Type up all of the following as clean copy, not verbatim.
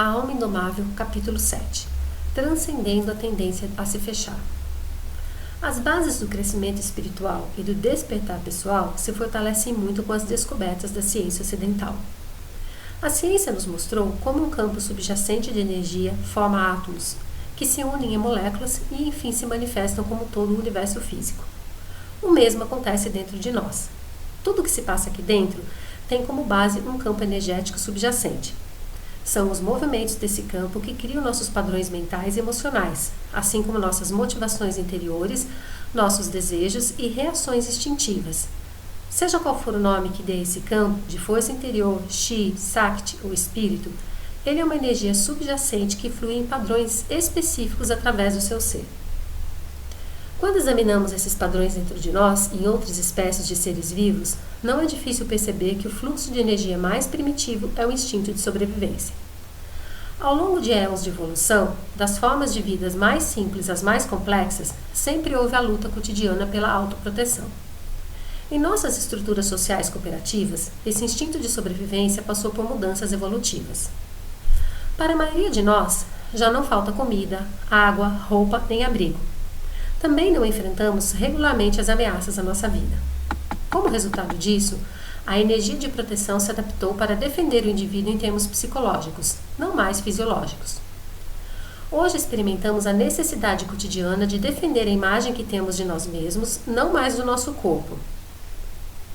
A Alma Indomável, capítulo 7. Transcendendo a tendência a se fechar. As bases do crescimento espiritual e do despertar pessoal se fortalecem muito com as descobertas da ciência ocidental. A ciência nos mostrou como um campo subjacente de energia forma átomos, que se unem em moléculas e enfim se manifestam como todo o universo físico. O mesmo acontece dentro de nós. Tudo que se passa aqui dentro tem como base um campo energético subjacente. São os movimentos desse campo que criam nossos padrões mentais e emocionais, assim como nossas motivações interiores, nossos desejos e reações instintivas. Seja qual for o nome que dê a esse campo, de força interior, chi, sakti ou espírito, ele é uma energia subjacente que flui em padrões específicos através do seu ser. Quando examinamos esses padrões dentro de nós e em outras espécies de seres vivos, não é difícil perceber que o fluxo de energia mais primitivo é o instinto de sobrevivência. Ao longo de éons de evolução, das formas de vidas mais simples às mais complexas, sempre houve a luta cotidiana pela autoproteção. Em nossas estruturas sociais cooperativas, esse instinto de sobrevivência passou por mudanças evolutivas. Para a maioria de nós, já não falta comida, água, roupa nem abrigo. Também não enfrentamos regularmente as ameaças à nossa vida. Como resultado disso, a energia de proteção se adaptou para defender o indivíduo em termos psicológicos, não mais fisiológicos. Hoje experimentamos a necessidade cotidiana de defender a imagem que temos de nós mesmos, não mais do nosso corpo.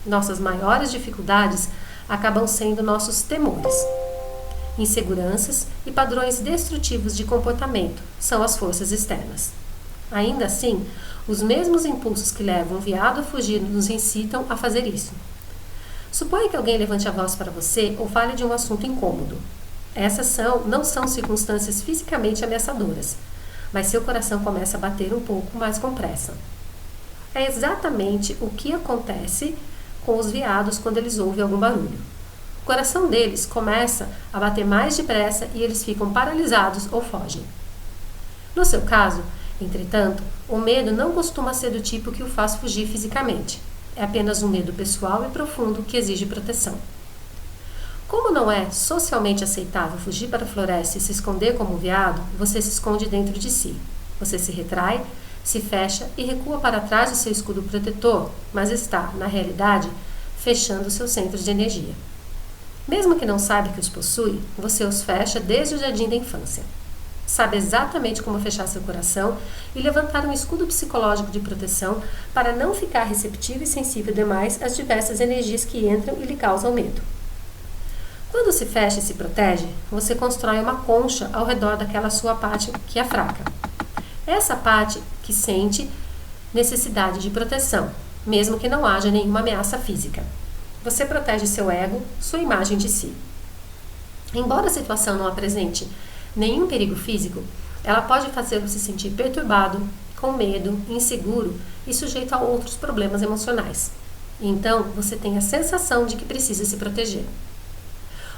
Nossas maiores dificuldades acabam sendo nossos temores. Inseguranças e padrões destrutivos de comportamento são as forças externas. Ainda assim, os mesmos impulsos que levam o veado a fugir nos incitam a fazer isso. Suponha que alguém levante a voz para você ou fale de um assunto incômodo. Essas não são circunstâncias fisicamente ameaçadoras, mas seu coração começa a bater um pouco mais com pressa. É exatamente o que acontece com os veados quando eles ouvem algum barulho. O coração deles começa a bater mais depressa e eles ficam paralisados ou fogem. No seu caso, entretanto, o medo não costuma ser do tipo que o faz fugir fisicamente. É apenas um medo pessoal e profundo que exige proteção. Como não é socialmente aceitável fugir para a floresta e se esconder como um veado, você se esconde dentro de si. Você se retrai, se fecha e recua para trás do seu escudo protetor, mas está, na realidade, fechando seus centros de energia. Mesmo que não saiba que os possui, você os fecha desde o jardim da infância. Sabe exatamente como fechar seu coração e levantar um escudo psicológico de proteção para não ficar receptivo e sensível demais às diversas energias que entram e lhe causam medo. Quando se fecha e se protege, você constrói uma concha ao redor daquela sua parte que é fraca. Essa parte que sente necessidade de proteção, mesmo que não haja nenhuma ameaça física. Você protege seu ego, sua imagem de si. Embora a situação não apresente nenhum perigo físico, ela pode fazê-lo se sentir perturbado, com medo, inseguro e sujeito a outros problemas emocionais. Então, você tem a sensação de que precisa se proteger.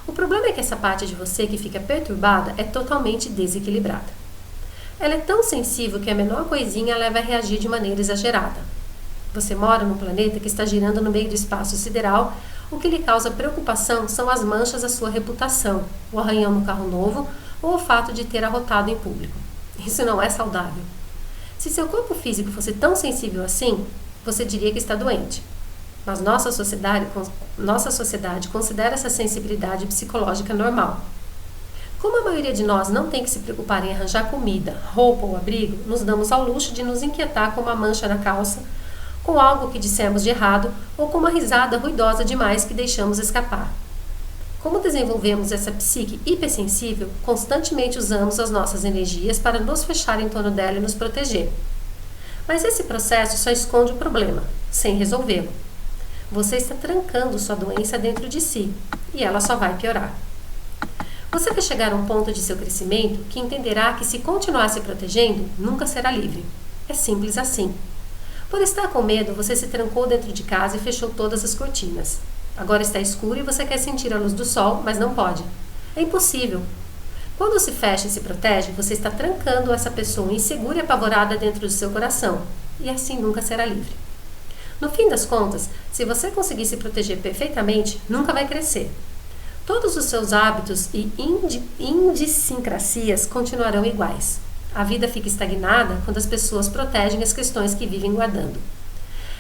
O problema é que essa parte de você que fica perturbada é totalmente desequilibrada. Ela é tão sensível que a menor coisinha a leva a reagir de maneira exagerada. Você mora num planeta que está girando no meio do espaço sideral. O que lhe causa preocupação são as manchas à sua reputação, o arranhão no carro novo ou o fato de ter arrotado em público. Isso não é saudável. Se seu corpo físico fosse tão sensível assim, você diria que está doente. Mas nossa sociedade considera essa sensibilidade psicológica normal. Como a maioria de nós não tem que se preocupar em arranjar comida, roupa ou abrigo, nos damos ao luxo de nos inquietar com uma mancha na calça, com algo que dissemos de errado ou com uma risada ruidosa demais que deixamos escapar. Como desenvolvemos essa psique hipersensível, constantemente usamos as nossas energias para nos fechar em torno dela e nos proteger. Mas esse processo só esconde o problema, sem resolvê-lo. Você está trancando sua doença dentro de si, e ela só vai piorar. Você vai chegar a um ponto de seu crescimento que entenderá que se continuar se protegendo, nunca será livre. É simples assim. Por estar com medo, você se trancou dentro de casa e fechou todas as cortinas. Agora está escuro e você quer sentir a luz do sol, mas não pode. É impossível. Quando se fecha e se protege, você está trancando essa pessoa insegura e apavorada dentro do seu coração, e assim nunca será livre. No fim das contas, se você conseguir se proteger perfeitamente, nunca vai crescer. Todos os seus hábitos e idiosincrasias continuarão iguais. A vida fica estagnada quando as pessoas protegem as questões que vivem guardando.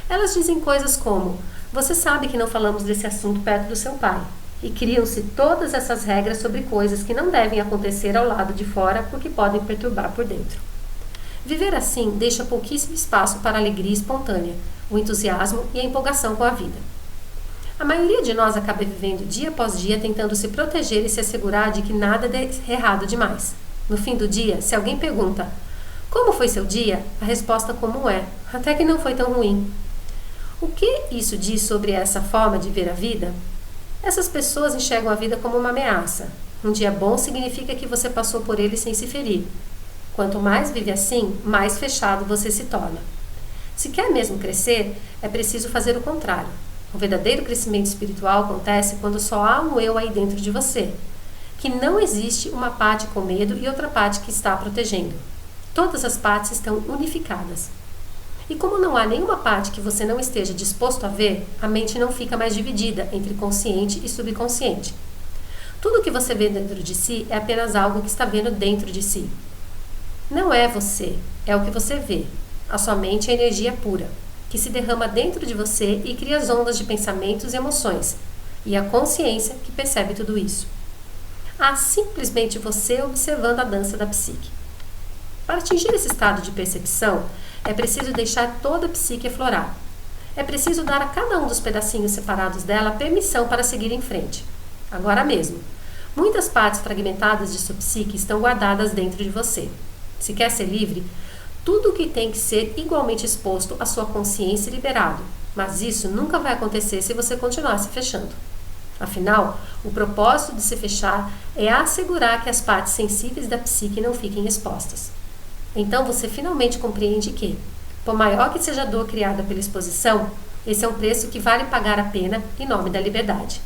Elas dizem coisas como: você sabe que não falamos desse assunto perto do seu pai. E criam-se todas essas regras sobre coisas que não devem acontecer ao lado de fora porque podem perturbar por dentro. Viver assim deixa pouquíssimo espaço para a alegria espontânea, o entusiasmo e a empolgação com a vida. A maioria de nós acaba vivendo dia após dia tentando se proteger e se assegurar de que nada dê errado demais. No fim do dia, se alguém pergunta: como foi seu dia? A resposta comum é: até que não foi tão ruim. O que isso diz sobre essa forma de ver a vida? Essas pessoas enxergam a vida como uma ameaça. Um dia bom significa que você passou por ele sem se ferir. Quanto mais vive assim, mais fechado você se torna. Se quer mesmo crescer, é preciso fazer o contrário. O verdadeiro crescimento espiritual acontece quando só há um eu aí dentro de você, que não existe uma parte com medo e outra parte que está protegendo. Todas as partes estão unificadas. E como não há nenhuma parte que você não esteja disposto a ver, a mente não fica mais dividida entre consciente e subconsciente. Tudo o que você vê dentro de si é apenas algo que está vendo dentro de si. Não é você, é o que você vê. A sua mente é energia pura, que se derrama dentro de você e cria as ondas de pensamentos e emoções, e a consciência que percebe tudo isso. Há simplesmente você observando a dança da psique. Para atingir esse estado de percepção, é preciso deixar toda a psique aflorar. É preciso dar a cada um dos pedacinhos separados dela permissão para seguir em frente. Agora mesmo, muitas partes fragmentadas de sua psique estão guardadas dentro de você. Se quer ser livre, tudo o que tem que ser igualmente exposto à sua consciência e liberado, mas isso nunca vai acontecer se você continuar se fechando. Afinal, o propósito de se fechar é assegurar que as partes sensíveis da psique não fiquem expostas. Então você finalmente compreende que, por maior que seja a dor criada pela exposição, esse é um preço que vale pagar a pena em nome da liberdade.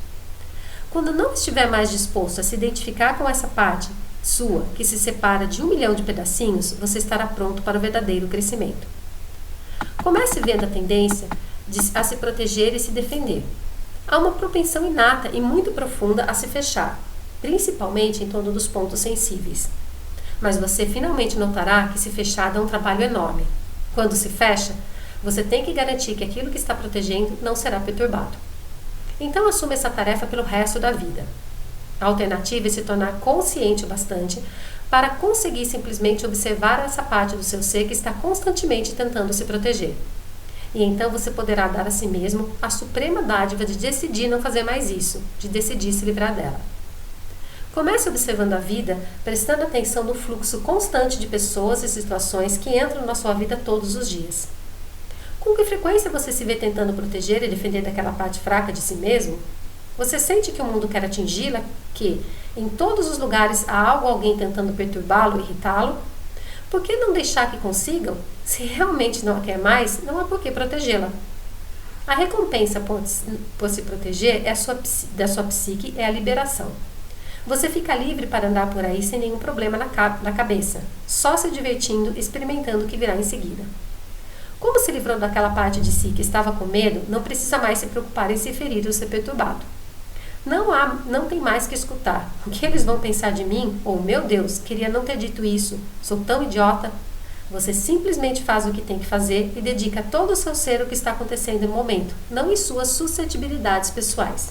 Quando não estiver mais disposto a se identificar com essa parte sua que se separa de 1 milhão de pedacinhos, você estará pronto para o verdadeiro crescimento. Comece vendo a tendência a se proteger e se defender. Há uma propensão inata e muito profunda a se fechar, principalmente em torno dos pontos sensíveis. Mas você finalmente notará que se fechar dá um trabalho enorme. Quando se fecha, você tem que garantir que aquilo que está protegendo não será perturbado. Então assuma essa tarefa pelo resto da vida. A alternativa é se tornar consciente o bastante para conseguir simplesmente observar essa parte do seu ser que está constantemente tentando se proteger. E então você poderá dar a si mesmo a suprema dádiva de decidir não fazer mais isso, de decidir se livrar dela. Comece observando a vida, prestando atenção no fluxo constante de pessoas e situações que entram na sua vida todos os dias. Com que frequência você se vê tentando proteger e defender daquela parte fraca de si mesmo? Você sente que o mundo quer atingi-la, que em todos os lugares há algo ou alguém tentando perturbá-lo ou irritá-lo? Por que não deixar que consigam? Se realmente não a quer mais, não há por que protegê-la. A recompensa por se proteger da sua psique é a liberação. Você fica livre para andar por aí sem nenhum problema na cabeça, só se divertindo, experimentando o que virá em seguida. Como se livrou daquela parte de si que estava com medo, não precisa mais se preocupar em se ferir ou ser perturbado. Não tem mais que escutar. O que eles vão pensar de mim? Ou, meu Deus, queria não ter dito isso. Sou tão idiota. Você simplesmente faz o que tem que fazer e dedica todo o seu ser ao que está acontecendo no momento, não em suas suscetibilidades pessoais.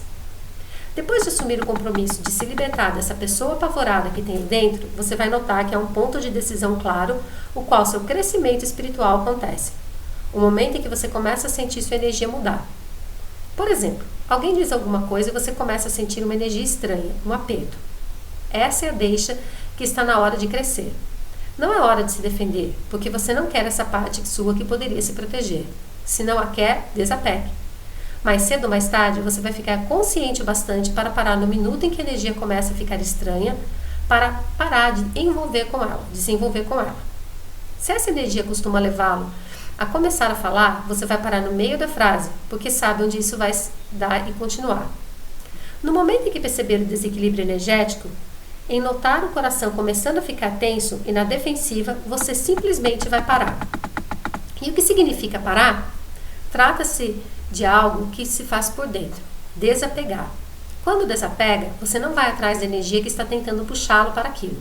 Depois de assumir o compromisso de se libertar dessa pessoa apavorada que tem dentro, você vai notar que há um ponto de decisão claro, o qual seu crescimento espiritual acontece. O momento em que você começa a sentir sua energia mudar. Por exemplo, alguém diz alguma coisa e você começa a sentir uma energia estranha, um aperto. Essa é a deixa que está na hora de crescer. Não é hora de se defender, porque você não quer essa parte sua que poderia se proteger. Se não a quer, desapegue. Mais cedo ou mais tarde, você vai ficar consciente o bastante para parar no minuto em que a energia começa a ficar estranha, para parar de se envolver com ela. Se essa energia costuma levá-lo a começar a falar, você vai parar no meio da frase, porque sabe onde isso vai dar e continuar. No momento em que perceber o desequilíbrio energético, em notar o coração começando a ficar tenso e na defensiva, você simplesmente vai parar. E o que significa parar? Trata-se de algo que se faz por dentro, desapegar. Quando desapega, você não vai atrás da energia que está tentando puxá-lo para aquilo.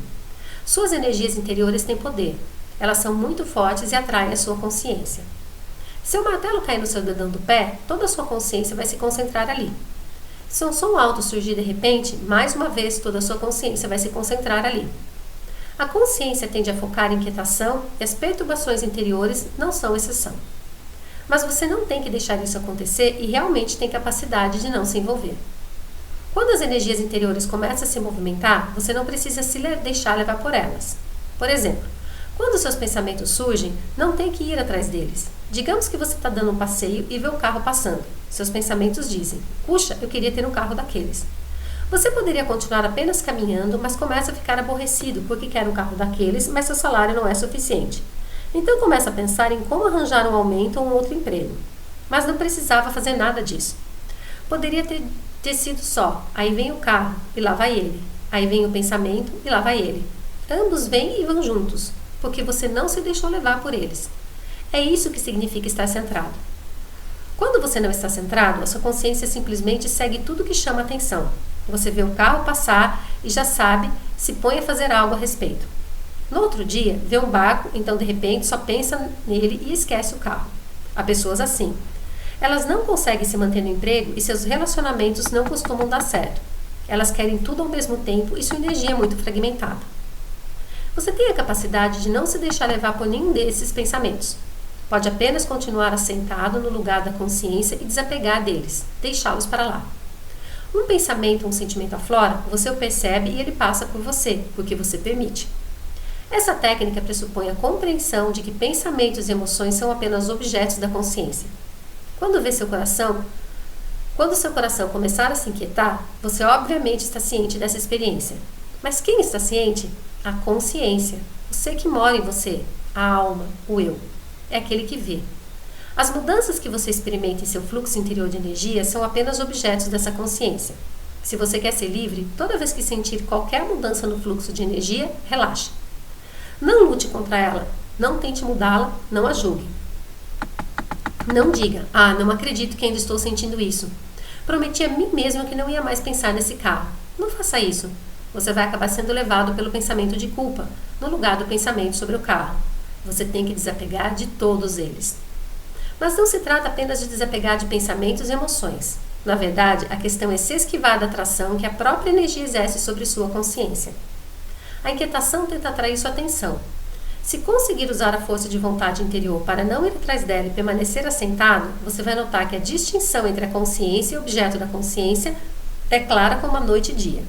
Suas energias interiores têm poder. Elas são muito fortes e atraem a sua consciência. Se o martelo cair no seu dedão do pé, toda a sua consciência vai se concentrar ali. Se um som alto surgir de repente, mais uma vez toda a sua consciência vai se concentrar ali. A consciência tende a focar em inquietação e as perturbações interiores não são exceção. Mas você não tem que deixar isso acontecer e realmente tem capacidade de não se envolver. Quando as energias interiores começam a se movimentar, você não precisa se deixar levar por elas. Por exemplo, quando seus pensamentos surgem, não tem que ir atrás deles. Digamos que você está dando um passeio e vê o carro passando. Seus pensamentos dizem: puxa, eu queria ter um carro daqueles. Você poderia continuar apenas caminhando, mas começa a ficar aborrecido porque quer um carro daqueles, mas seu salário não é suficiente. Então começa a pensar em como arranjar um aumento ou um outro emprego. Mas não precisava fazer nada disso. Poderia ter sido só: aí vem o carro e lá vai ele. Aí vem o pensamento e lá vai ele. Ambos vêm e vão juntos, porque você não se deixou levar por eles. É isso que significa estar centrado. Quando você não está centrado, a sua consciência simplesmente segue tudo que chama atenção. Você vê o carro passar e já sabe, se põe a fazer algo a respeito. No outro dia, vê um barco, então de repente só pensa nele e esquece o carro. Há pessoas assim. Elas não conseguem se manter no emprego e seus relacionamentos não costumam dar certo. Elas querem tudo ao mesmo tempo e sua energia é muito fragmentada. Você tem a capacidade de não se deixar levar por nenhum desses pensamentos. Pode apenas continuar assentado no lugar da consciência e desapegar deles, deixá-los para lá. Um pensamento ou um sentimento aflora, você o percebe e ele passa por você, porque você permite. Essa técnica pressupõe a compreensão de que pensamentos e emoções são apenas objetos da consciência. Quando seu coração começar a se inquietar, você obviamente está ciente dessa experiência. Mas quem está ciente? A consciência, o ser que mora em você, a alma, o eu. É aquele que vê. As mudanças que você experimenta em seu fluxo interior de energia são apenas objetos dessa consciência. Se você quer ser livre, toda vez que sentir qualquer mudança no fluxo de energia, relaxe. Não lute contra ela, não tente mudá-la, não a julgue. Não diga: não acredito que ainda estou sentindo isso. Prometi a mim mesmo que não ia mais pensar nesse carro. Não faça isso. Você vai acabar sendo levado pelo pensamento de culpa, no lugar do pensamento sobre o carro. Você tem que desapegar de todos eles. Mas não se trata apenas de desapegar de pensamentos e emoções. Na verdade, a questão é se esquivar da atração que a própria energia exerce sobre sua consciência. A inquietação tenta atrair sua atenção. Se conseguir usar a força de vontade interior para não ir atrás dela e permanecer assentado, você vai notar que a distinção entre a consciência e o objeto da consciência é clara como a noite e dia.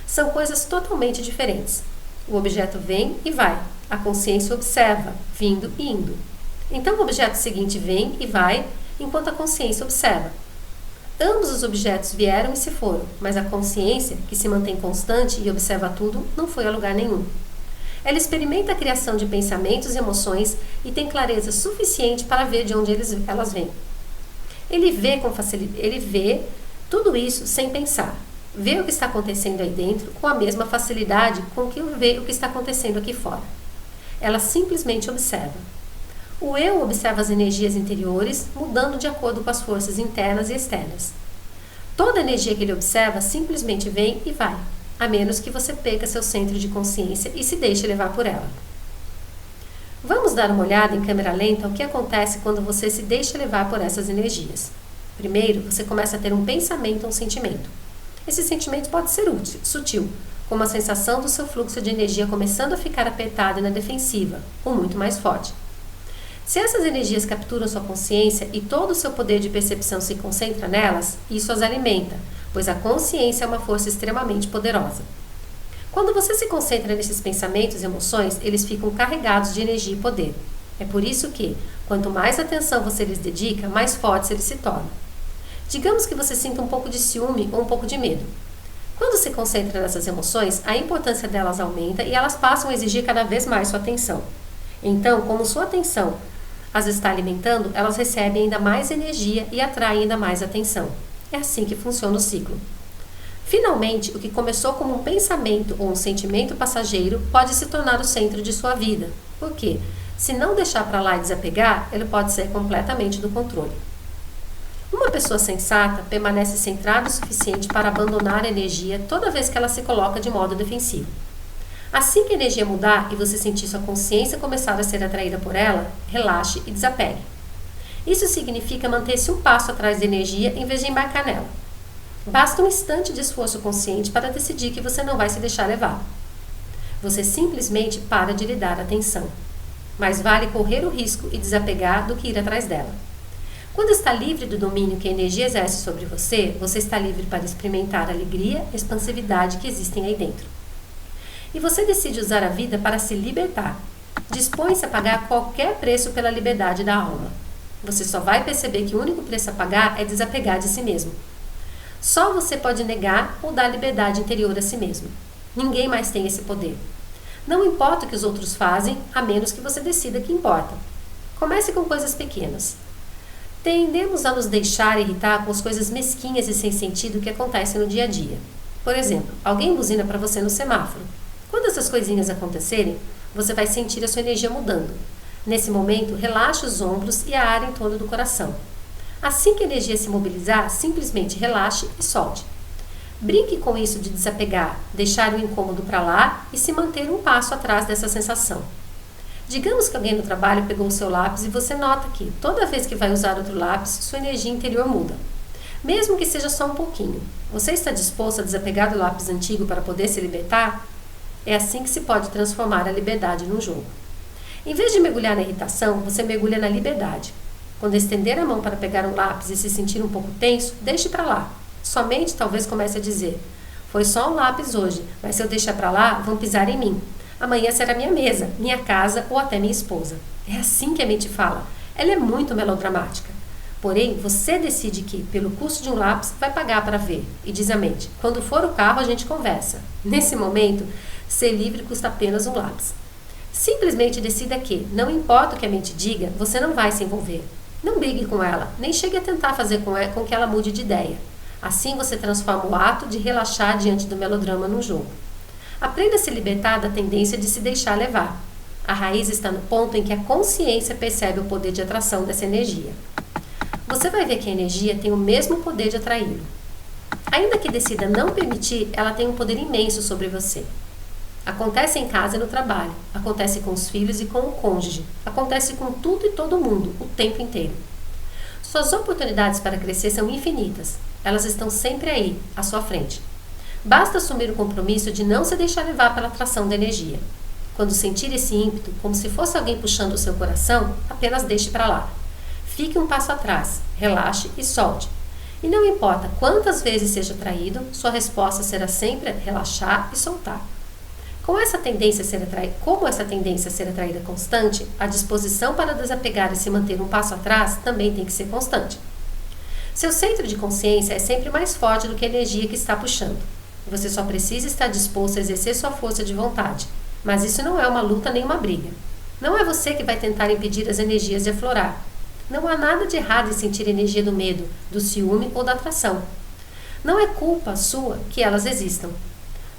São coisas totalmente diferentes. O objeto vem e vai. A consciência observa, vindo e indo. Então o objeto seguinte vem e vai, enquanto a consciência observa. Ambos os objetos vieram e se foram, mas a consciência, que se mantém constante e observa tudo, não foi a lugar nenhum. Ela experimenta a criação de pensamentos e emoções e tem clareza suficiente para ver de onde elas vêm. Ele vê tudo isso sem pensar. Vê o que está acontecendo aí dentro com a mesma facilidade com que vê o que está acontecendo aqui fora. Ela simplesmente observa. O eu observa as energias interiores, mudando de acordo com as forças internas e externas. Toda energia que ele observa simplesmente vem e vai, a menos que você perca seu centro de consciência e se deixe levar por ela. Vamos dar uma olhada em câmera lenta ao que acontece quando você se deixa levar por essas energias. Primeiro, você começa a ter um pensamento ou um sentimento. Esse sentimento pode ser sutil, como a sensação do seu fluxo de energia começando a ficar apertado e na defensiva, ou muito mais forte. Se essas energias capturam sua consciência e todo o seu poder de percepção se concentra nelas, isso as alimenta, pois a consciência é uma força extremamente poderosa. Quando você se concentra nesses pensamentos e emoções, eles ficam carregados de energia e poder. É por isso que, quanto mais atenção você lhes dedica, mais fortes eles se tornam. Digamos que você sinta um pouco de ciúme ou um pouco de medo. Quando se concentra nessas emoções, a importância delas aumenta e elas passam a exigir cada vez mais sua atenção. Então, como sua atenção as está alimentando, elas recebem ainda mais energia e atraem ainda mais atenção. É assim que funciona o ciclo. Finalmente, o que começou como um pensamento ou um sentimento passageiro pode se tornar o centro de sua vida. Por quê? Se não deixar para lá e desapegar, ele pode ser completamente do controle. Uma pessoa sensata permanece centrada o suficiente para abandonar a energia toda vez que ela se coloca de modo defensivo. Assim que a energia mudar e você sentir sua consciência começar a ser atraída por ela, relaxe e desapegue. Isso significa manter-se um passo atrás da energia em vez de embarcar nela. Basta um instante de esforço consciente para decidir que você não vai se deixar levar. Você simplesmente para de lhe dar atenção. Mais vale correr o risco e desapegar do que ir atrás dela. Quando está livre do domínio que a energia exerce sobre você, você está livre para experimentar a alegria e expansividade que existem aí dentro. E você decide usar a vida para se libertar. Dispõe-se a pagar qualquer preço pela liberdade da alma. Você só vai perceber que o único preço a pagar é desapegar de si mesmo. Só você pode negar ou dar liberdade interior a si mesmo. Ninguém mais tem esse poder. Não importa o que os outros fazem, a menos que você decida que importa. Comece com coisas pequenas. Tendemos a nos deixar irritar com as coisas mesquinhas e sem sentido que acontecem no dia a dia. Por exemplo, alguém buzina para você no semáforo. Quando essas coisinhas acontecerem, você vai sentir a sua energia mudando. Nesse momento, relaxe os ombros e a ar em torno do coração. Assim que a energia se mobilizar, simplesmente relaxe e solte. Brinque com isso de desapegar, deixar o incômodo para lá e se manter um passo atrás dessa sensação. Digamos que alguém no trabalho pegou o seu lápis e você nota que, toda vez que vai usar outro lápis, sua energia interior muda. Mesmo que seja só um pouquinho. Você está disposto a desapegar do lápis antigo para poder se libertar? É assim que se pode transformar a liberdade num jogo. Em vez de mergulhar na irritação, você mergulha na liberdade. Quando estender a mão para pegar um lápis e se sentir um pouco tenso, deixe para lá. Sua mente talvez comece a dizer: foi só um lápis hoje, mas se eu deixar para lá, vão pisar em mim. Amanhã será minha mesa, minha casa ou até minha esposa. É assim que a mente fala. Ela é muito melodramática. Porém, você decide que, pelo custo de um lápis, vai pagar para ver. E diz a mente: quando for o carro, a gente conversa. Nesse momento, ser livre custa apenas um lápis. Simplesmente decida que, não importa o que a mente diga, você não vai se envolver. Não brigue com ela, nem chegue a tentar fazer com que ela mude de ideia. Assim você transforma o ato de relaxar diante do melodrama num jogo. Aprenda a se libertar da tendência de se deixar levar. A raiz está no ponto em que a consciência percebe o poder de atração dessa energia. Você vai ver que a energia tem o mesmo poder de atraí-lo. Ainda que decida não permitir, ela tem um poder imenso sobre você. Acontece em casa e no trabalho, acontece com os filhos e com o cônjuge, acontece com tudo e todo mundo, o tempo inteiro. Suas oportunidades para crescer são infinitas, elas estão sempre aí, à sua frente. Basta assumir o compromisso de não se deixar levar pela atração da energia. Quando sentir esse ímpeto, como se fosse alguém puxando o seu coração, apenas deixe para lá. Fique um passo atrás, relaxe e solte. E não importa quantas vezes seja traído, sua resposta será sempre relaxar e soltar. Como essa tendência a ser atraída constante, a disposição para desapegar e se manter um passo atrás também tem que ser constante. Seu centro de consciência é sempre mais forte do que a energia que está puxando. Você só precisa estar disposto a exercer sua força de vontade. Mas isso não é uma luta nem uma briga. Não é você que vai tentar impedir as energias de aflorar. Não há nada de errado em sentir a energia do medo, do ciúme ou da atração. Não é culpa sua que elas existam.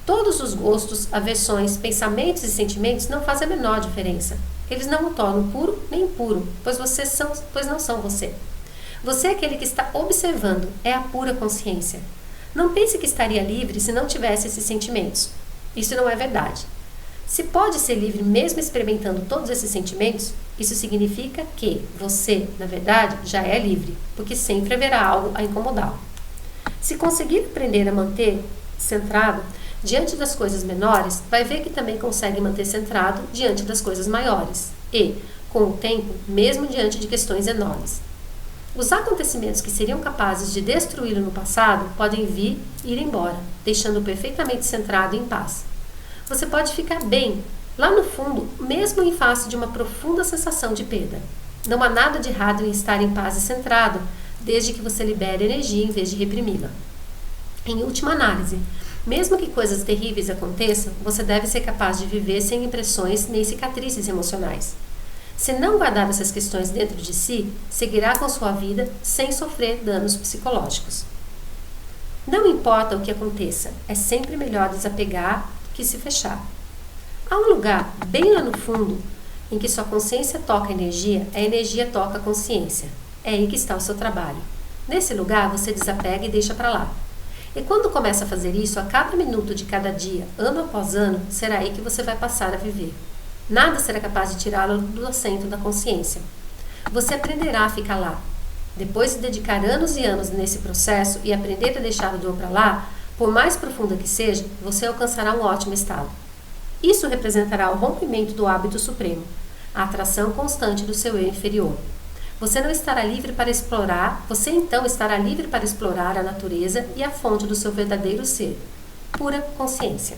Todos os gostos, aversões, pensamentos e sentimentos não fazem a menor diferença. Eles não o tornam puro nem impuro, pois não são você. Você é aquele que está observando, é a pura consciência. Não pense que estaria livre se não tivesse esses sentimentos. Isso não é verdade. Se pode ser livre mesmo experimentando todos esses sentimentos, isso significa que você, na verdade, já é livre, porque sempre haverá algo a incomodá-lo. Se conseguir aprender a manter centrado diante das coisas menores, vai ver que também consegue manter centrado diante das coisas maiores e, com o tempo, mesmo diante de questões enormes. Os acontecimentos que seriam capazes de destruí-lo no passado podem vir e ir embora, deixando-o perfeitamente centrado e em paz. Você pode ficar bem, lá no fundo, mesmo em face de uma profunda sensação de perda. Não há nada de errado em estar em paz e centrado, desde que você libere energia em vez de reprimi-la. Em última análise, mesmo que coisas terríveis aconteçam, você deve ser capaz de viver sem impressões nem cicatrizes emocionais. Se não guardar essas questões dentro de si, seguirá com sua vida sem sofrer danos psicológicos. Não importa o que aconteça, é sempre melhor desapegar do que se fechar. Há um lugar, bem lá no fundo, em que sua consciência toca a energia toca a consciência. É aí que está o seu trabalho. Nesse lugar, você desapega e deixa para lá. E quando começa a fazer isso, a cada minuto de cada dia, ano após ano, será aí que você vai passar a viver. Nada será capaz de tirá-lo do assento da consciência. Você aprenderá a ficar lá. Depois de dedicar anos e anos nesse processo e aprender a deixar a dor para lá, por mais profunda que seja, você alcançará um ótimo estado. Isso representará o rompimento do hábito supremo, a atração constante do seu eu inferior. Você então estará livre para explorar a natureza e a fonte do seu verdadeiro ser, pura consciência.